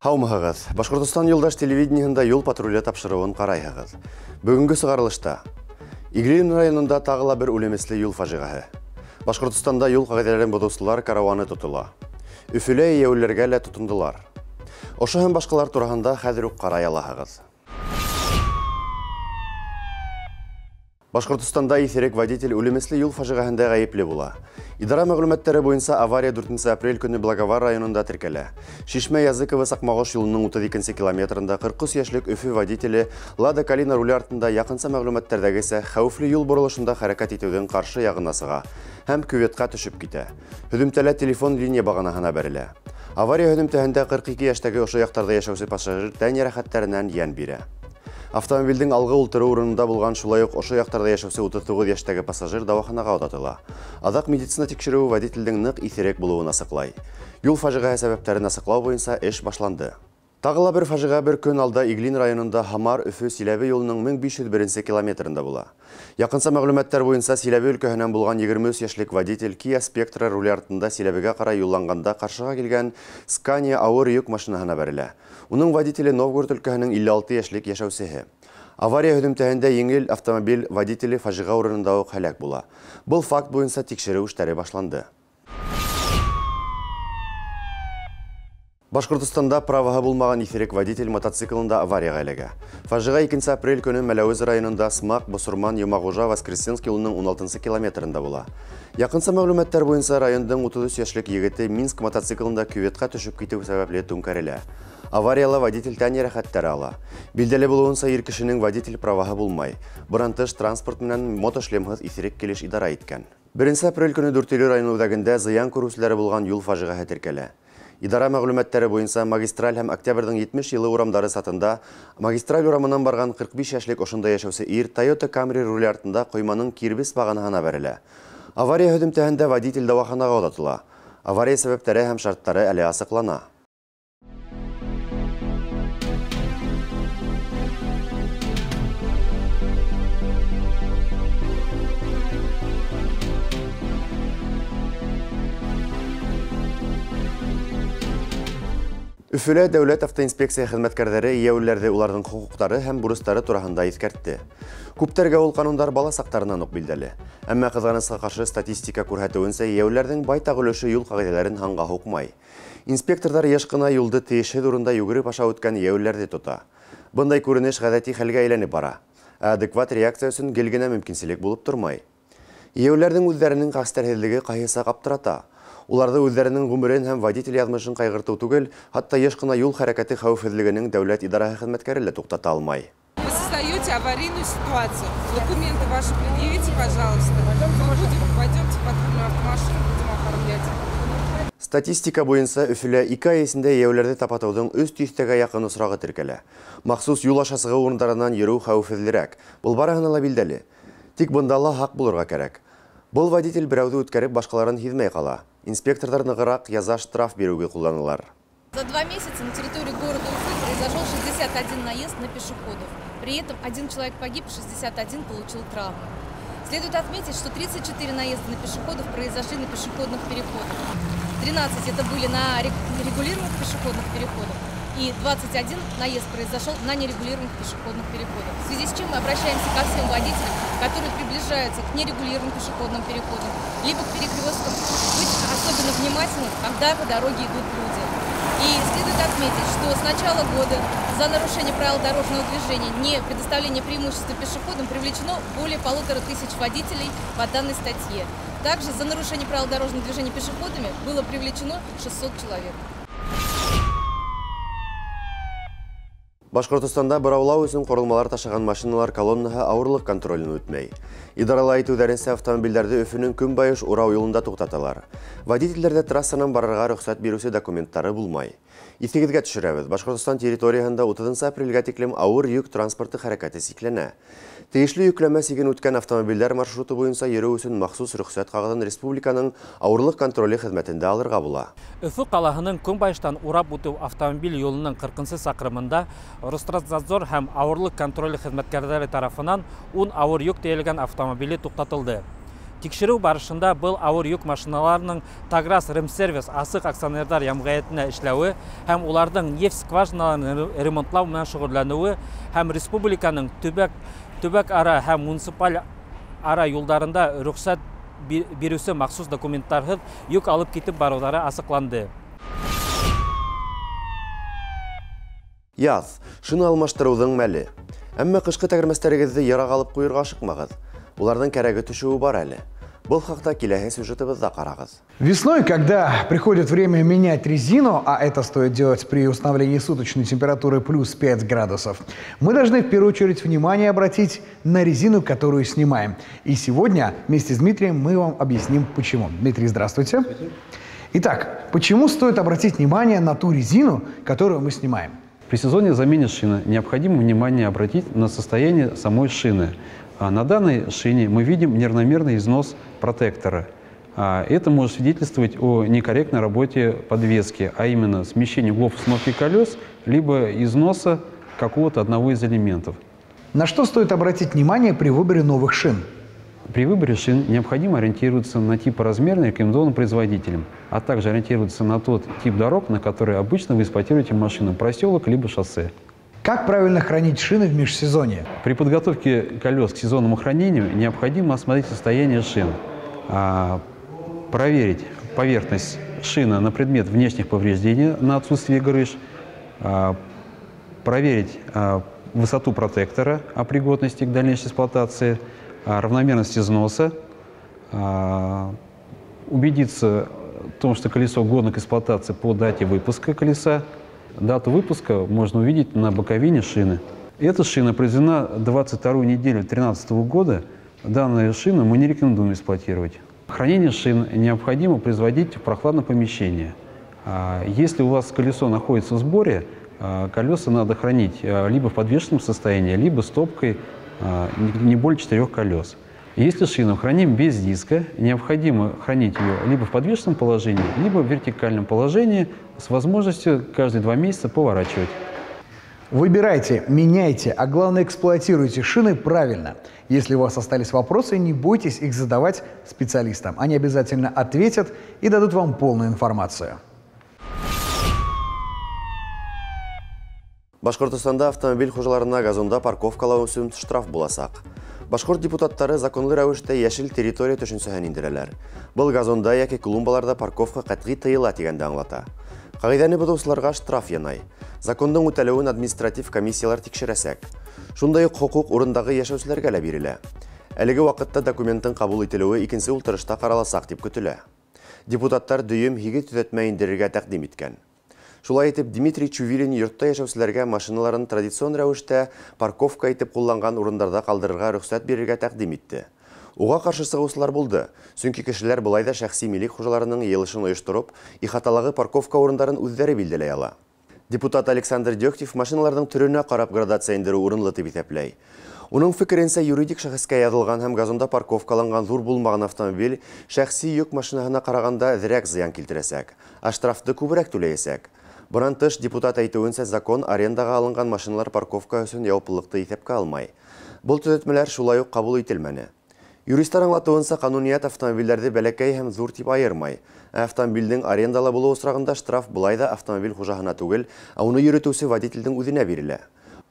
Хаумағыз, Башқұртстан юлдаш телевидениеында юл патрулі тапшыруын қарайғыз. Бүгінгі сығарылышта Иглин районында тағыла бір өлемеслі юл фажиғағы. Башқұртстанда юл қағиделерін бұдусылар караваны тұтыла. Үфілі еулерге лә тұтындылар. Ошы һәм башқалар турағында хәзір үк қарай алағыз. Башқұртстанда исерек водитель өлемеслі юл фажиғағында ғайыплі була. Идара мәгълүматтары бойынша авария 4 апрель күні Благовар районында тіркелі. Шишмә Языковы Сақмағош юлының 32 километрында 40 яшьлек Өфі водителі Лада Калина руль артында якынса мәгълүматтардагысы хәүфле юл борылышында хәрәкәт итүдән каршы ягына сыга һәм күветкә төшеп китә. Һөдемтәлә телефон линия баганаһына бәрелә. Авария һөдемтәһендә 42 яшьтәге ошо яктарда яшәүче пассажир тән ярәхәтләреннән ян бирә. Автомобильдің алғы ултыру урынында булган шулай ук ошо яктарда яшәүче 39 яшьтәге пассажир дәваханага отатыла. Адак медицина тикшерүе водительдең нык исерек булуын асыклай. Юл фажиғасы сәбәпләрен асыклау буенча эш башланды. Тагыла бер фажиға бер көн алда Иглин районында Хамар-Өфө Силәбе юлының 1501 километрында була. Якынса мәгълүматтар буенча Силәбе өлкәһенән булган 23 яшьлек водитель Kia Spectra руль артында Силәбегә карай юлланганда каршыга килгән Scania авыр йөк машинаһына бәрелә. Уның водителе Новгород өлкәһенең 56 яшьлек яшәүчесе. Авария һөдемтәһендә еңел автомобиль водителе фажиға урынында ук һәлак була. Был факт буенча тикшерү эшләре башланды. Башқұртстанда праваға булмаган исерек водитель мотоциклында аварияға эләгә. Фажиға 2 апрель көне Мәләвез районында Смак, Босурман, Юмагужа, Воскресенск юлының 16 километрында була. Якынса мәгълүматтар буенча райондың 33 яшьлек егете Минск мотоциклында күветкә төшеп китү сәбәпле түнкәрелә. Аварияла водитель тән ярәхәтләре ала. Билдәле булуынча ир кешенең водитель праваға булмай. Бұрантыш транспорт менән мотошлемһыз исерек килеш идара иткән. 1 апрель көне Дүртөйле районы үзәгендә зыян күрүчеләре булган юл фажиғаһы теркәлә. Идара мәгълүматтары буенча магистраль һәм октябрьдән 70 елы урамдары сатында магистраль урамынан барган 45 яшьлек ошында яшәүче ир Toyota Camry руль артында койманың кирбес баганаһына бәрелә. Авария һөдемтәһендә водитель дәваханага отатыла. Авария сәбәпләре һәм шарттары әле асыклана. Үфілі дәүләт автоинспекция хезмәткәрләре ияүләрде уларның хукуктары һәм бурычлары турында искәртте. Күптәргә ул канундар бала сактарыннан ук билдәле. Әмма кызганычка каршы статистика күрһәтүенчә ияүләрнең байтак өлеше юл кагыйдәләрен һанга хукмай. Инспекторлар еш кына юлды тиешһез урында йөгереп аша үткән ияүләрне тота. Бындай күренеш гадәти хәлгә әйләнеп бара. Адекват реакция өчен гел генә мөмкинчелек булып тормай. Ияүләрнең үзләренең хәстәрлеге кайсы каптырата. Уларды үзләренең гомерен һәм водитель язмышын кайгырту түгел, хатта еш кына юл хәрәкәте хәвефсезлегенең дәүләт идарасы хезмәткәре лә туктата алмай. Вы создаете аварийную ситуацию. Документы ваши предъявите, пожалуйста. Пойдемте в патрульную автомашину, будем оформлять. Статистика буенча Өфелә 2 ай эчендә ияүләрне тапатуның 300-гә якын осрагы теркәлә. Махсус юл аша сыгу урыннарыннан йөрү хәвефсезрәк. Бул барыгына ла билдәле. Тик бында ла хак булырга кирәк. Бұл водитель берәүді үткәреп башкаларын һизмәй кала. Инспекторлар ныгырак яза штраф бирүгә кулланылар. За 2 месяца на территории города Уфы произошел 61 наезд на пешеходов. При этом 1 человек погиб, 61 получил травмы. Следует отметить, что 34 наезда на пешеходов произошли на пешеходных переходах. 13 это были на регулируемых пешеходных переходах. И 21 наезд произошел на нерегулируемых пешеходных переходах. В связи с чем мы обращаемся ко всем водителям, которые приближаются к нерегулируемым пешеходным переходам, либо к перекресткам, быть особенно внимательным, когда по дороге идут люди. И следует отметить, что с начала года за нарушение правил дорожного движения, не предоставление преимущества пешеходам привлечено более 1500 водителей по данной статье. Также за нарушение правил дорожного движения пешеходами было привлечено 600 человек. Башкортостанда быраулау өчен корылмалар ташыган машиналар колоннаһы авырлык контролен үтмәй. Идаралар әйтүләренчә автомобильләрне Өфөнең көнбайыш урау юлында туктаталар. Водительләрдә трассадан барырга рөхсәт бирүче документлары булмай. Исегезгә төшерәбез. Башкортстан территориясында 30 апрельгә тиклем авыр йөк транспорты хәрәкәте сикләнә. Тиешле йөкләмә сиген үткән автомобильләр маршруты буенча йөрү өчен махсус рөхсәт кагыдан республиканың авырлык контроле хезмәтендә алырга була. Өфө калаһының көнбайыштан урап үтү автомобиль юлының 40 сакрымында Ространсдор һәм авырлык контроле хезмәткәрләре тарафынан 10 авыр йөк тиелгән автомобиле туктатылды. Тикшерүү барышында был ауыр юк машиналарының Таграс Ремсервис асык акционердар ямгыятына эшләүе һәм уларның нефть скважиналарын ремонтлау менән шөгыльләнүе һәм республиканың төбәк ара һәм муниципаль ара юлдарында рөхсәт бирүсе махсус документтарһыз юк алып китеп барулары асыкланды. Яз, шуны алмаштырыудың мәле. Әмма кышкы тәгәрмәстәрегезне ярак алып куярга ашыкмагыз. Уларның кәрәге төшүе бар әле. Был хакта киләһе сюжетыбызда карагыз. Весной, когда приходит время менять резину, а это стоит делать при установлении суточной температуры плюс 5 градусов, мы должны в первую очередь внимание обратить на резину, которую снимаем. И сегодня вместе с Дмитрием мы вам объясним почему. Дмитрий, здравствуйте. Итак, почему стоит обратить внимание на ту резину, которую мы снимаем? При сезоне замены шины необходимо внимание обратить на состояние самой шины. На данной шине мы видим неравномерный износ протектора. Это может свидетельствовать о некорректной работе подвески, а именно смещении углов установки колес, либо износа какого-то одного из элементов. На что стоит обратить внимание при выборе новых шин? При выборе шин необходимо ориентироваться на тип размерный, рекомендованный производителем, а также ориентироваться на тот тип дорог, на которые обычно вы эксплуатируете машину, проселок либо шоссе. Как правильно хранить шины в межсезонье? При подготовке колес к сезонному хранению необходимо осмотреть состояние шин, проверить поверхность шины на предмет внешних повреждений, на отсутствие грыж, проверить высоту протектора о пригодности к дальнейшей эксплуатации, равномерность износа, убедиться в том, что колесо годно к эксплуатации по дате выпуска колеса. Дату выпуска можно увидеть на боковине шины. Эта шина произведена 22-ю неделю 2013 года. Данную шину мы не рекомендуем эксплуатировать. Хранение шин необходимо производить в прохладном помещении. Если у вас колесо находится в сборе, колеса надо хранить либо в подвешенном состоянии, либо стопкой не более 4 колес. Если шину храним без диска, необходимо хранить ее либо в подвешенном положении, либо в вертикальном положении с возможностью каждые 2 месяца поворачивать. Выбирайте, меняйте, а главное эксплуатируйте шины правильно. Если у вас остались вопросы, не бойтесь их задавать специалистам. Они обязательно ответят и дадут вам полную информацию. Башкортостанда автомобиль хужаларына газонда парковкалау өчен штраф буласак. Башкорт депутаттары законлы рәвештә яшел территория төшенсәһен индерәләр. Был газонда яки клумбаларда парковка катгый тыела дигәнде аңлата. Кагыйдәне бозучыларга штраф янай. Законның үтәлүен административ комиссиялар тикшерәсәк. Шундай ук хукук урындагы яшәүчеләргә дә бирелә. Әлеге вакытта документтың кабул ителүе икенче утырышта караласак дип көтелә. Депутаттар дөйем һиге төзәтмә индерергә тәкъдим иткән. Шулай итеп, Дмитрий Чувилин йортта яшәүчеләргә машиналарын традицион рәвештә парковка итеп кулланган урындарда калдырырга рөхсәт бирергә тәкъдим итте. Уга каршы сыгышулар булды, чөнки кешеләр булай да шәхси милек хуҗаларының йылышын оештырып, ихаталагы парковка урындарын үзләре билдәләй ала. Депутат Александр Дёктев машиналарның төренә карап градация индерү урынлы дип исәпләй. Уның фикеренчә, юридик шәхескә язылган һәм газонда парковкаланган зур булмаган автомобиль шәхси йөк машинаһына караганда зрәк зыян килтерәсәк, а штрафты күбрәк түләясәк. Бунан тыш, депутат әйтүенчә, закон арендага алынган машиналар парковка өчен яуаплылыкты исәпкә алмай. Бу төзәтмәләр шулай ук кабул ителмәне. Юристлар аңлатуынса, кануният автомобильләрде бәләкәй һәм зур дип айырмай. Автомобильдең арендалы булуы очрагында штраф булай да автомобиль хуҗаһына түгел, а уны йөртүче водительдең үзенә бирелә.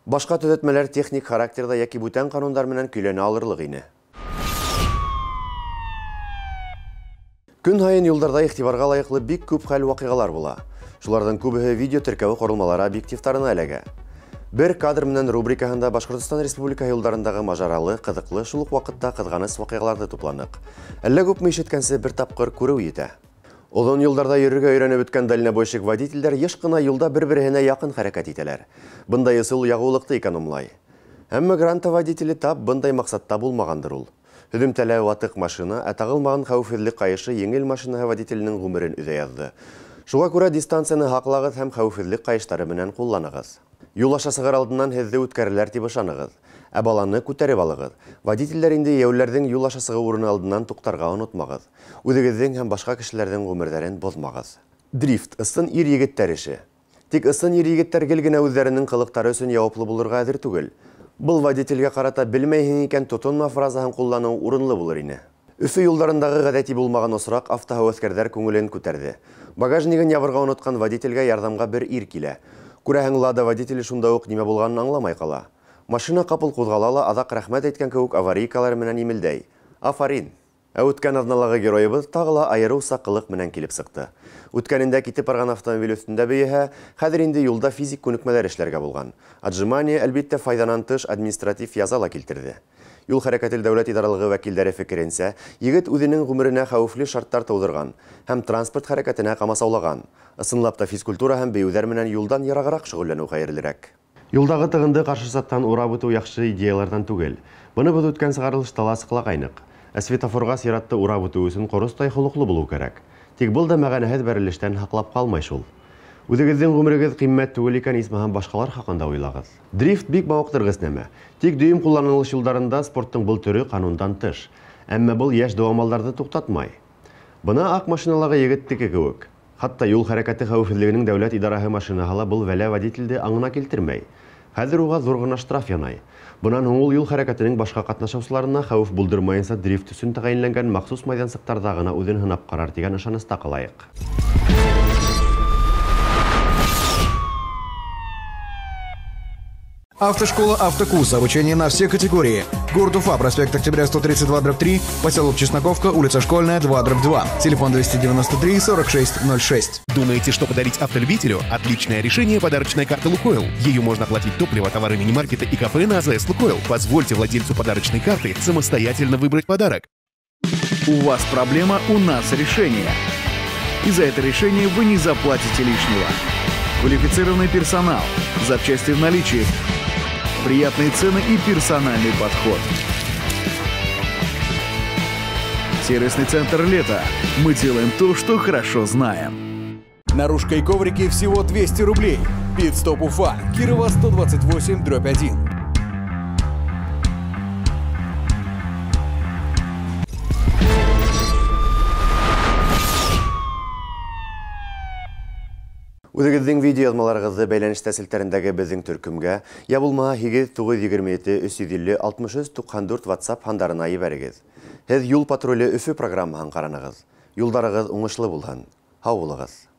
Башка төзәтмәләр техник характерда яки бүтән кануннар менән көйләнә алырлык ине. Көн һайын юлларда игътибарга лаеклы бик күп хәл вакыйгалар була. Шулардан күбеһе видео теркәү корылмалары объективтарына эләгә. Бер кадр менән рубрикаһында Башкортстан Республика юлларындагы мажаралы, кызыклы, шул ук вакытта кызганыч вакыйгаларны тупланык. Әллә күпме ишеткәнсе бер тапкыр күрү итә. Озон юлларда йөрергә өйрәнеп беткән дальнобойщик водительләр еш кына юлда бер-беренә якын хәрәкәт итәләр. Бындай ысул ягулыкты экономлай. Әмма гранта водители тап бындай максатта булмагандыр ул. Һөдемтәлә ватык машина, ә тагылмаган хәвефсезлек кайышы еңел машина водителенең гомерен үзә язды. Шуңа күрә дистанцияны һаклагыз һәм хәвефсезлек кайыштары менән кулланыгыз. Юл аша сыгыр алдыннан һезде үткәреләр дип ышаныгыз. Ә баланы күтәреп алыгыз. Водительләр инде яүләрдән юл аша сыгыр урыны алдыннан туктарга онытмагыз. Үзегезнең һәм башка кешеләрнең гомерләрен бозмагыз. Дрифт ысын ир егеттәр ише. Тик ысын ир егеттәр гел генә үзләренең кылыктары өчен яуаплы булырга әзер түгел. Был водительгә карата белмәйһең икән тотынма фразасын куллану урынлы булыр ине. Өфі юлдарындағы ғадәти болмаған осырақ автохәүәскәрҙәр күңелен күтәрҙе. Багажнигын ябырға онотқан водительгә ярдамға бір ир килә. Күрәһең, Лада водителе шунда уҡ нимә булғанын аңламай ҡала. Машина ҡапыл ҡуҙғала ла, аҙаҡ рәхмәт әйткән кеүек аварийкалар менән имелдәй. Афарин! Үткән аҙналағы геройыбыҙ тағы ла айырыу саҡлыҡ менән килеп сыҡты. Үткәнендә китеп барған автомобиль өҫтөндә бейеһә, хәҙер инде юлда физик күнекмәләр эшләргә булған. Отжимание, әлбиттә, файҙанан тыш административ яза ла килтерҙе. Юл хәрәкәте дәүләт идаралығы вәкилдәре фекеренсә, егет үҙенең ғүмеренә хәүефле шарттар тыуҙырған һәм транспорт хәрәкәтенә ҡамасаулаған. Ысынлап та физкультура һәм бейеүҙәр менән юлдан ярағыраҡ шөғөлләнеү хәйерлерәк. Юлдағы тығынды ҡаршы саттан урап үтеү яҡшы идеяларҙан түгел. Быны беҙ үткән сығарылышта ла асыҡлағайныҡ. Светофорға сиратты урап үтеү өсөн ҡоростай холоҡло булыу кәрәк. Тик был да мәғәнәһеҙ бәрелештән һаҡлап ҡалмай шул. Үҙегеҙҙең ғүмерегеҙ ҡиммәт түгел икән, исмаһам башҡалар хаҡында уйлағыҙ. Дрифт бик мауыҡтырғыс нәмә. Тик дөйөм ҡулланылыш юлдарында спорттың был төрө ҡанундан тыш. Әммә был йәш дыуамалдарҙы туҡтатмай. Бына аҡ машиналағы егеттеке кеүек. Хатта юл хәрәкәте хәүефһеҙлегенең дәүләт идараһы машинаһы ла был вәлә водителде аңына килтермәй. Хәҙер уға ҙур ғына штраф янай. Бынан һуң ул юл хәрәкәтенең башҡа ҡатнашыусыларына хәүеф булдырмайынса дрифт өсөн тәғәйенләнгән махсус майҙансыҡтарҙа ғына үҙен һынап ҡарар тигән ышаныста ҡалайыҡ. Автошкола «Автокурс». Обучение на все категории. Город Уфа, проспект Октября 132/3, поселок Чесноковка, улица Школьная, 2/2. Телефон 293 4606. Думаете, что подарить автолюбителю? Отличное решение – подарочная карта «Лукойл». Ее можно оплатить топливо, товары мини-маркета и кафе на АЗС «Лукойл». Позвольте владельцу подарочной карты самостоятельно выбрать подарок. У вас проблема, у нас решение. И за это решение вы не заплатите лишнего. Квалифицированный персонал, запчасти в наличии, приятные цены и персональный подход. Сервисный центр «Лето». Мы делаем то, что хорошо знаем. Наружка и коврики всего 200 рублей. Пит-стоп Уфа, Кирова 128/1. Үҙегеҙҙең видео яҙмаларығыҙҙы бәйләнеш тәсилтәрендәге беҙҙең төркөмгә, я булмаһа 8-927-350-64-94 WhatsApp һандарына ебәрегеҙ. Һеҙ юл патруле Өфө программаһын ҡаранығыҙ. Юлдарығыҙ уңышлы булһын. Һау булығыҙ.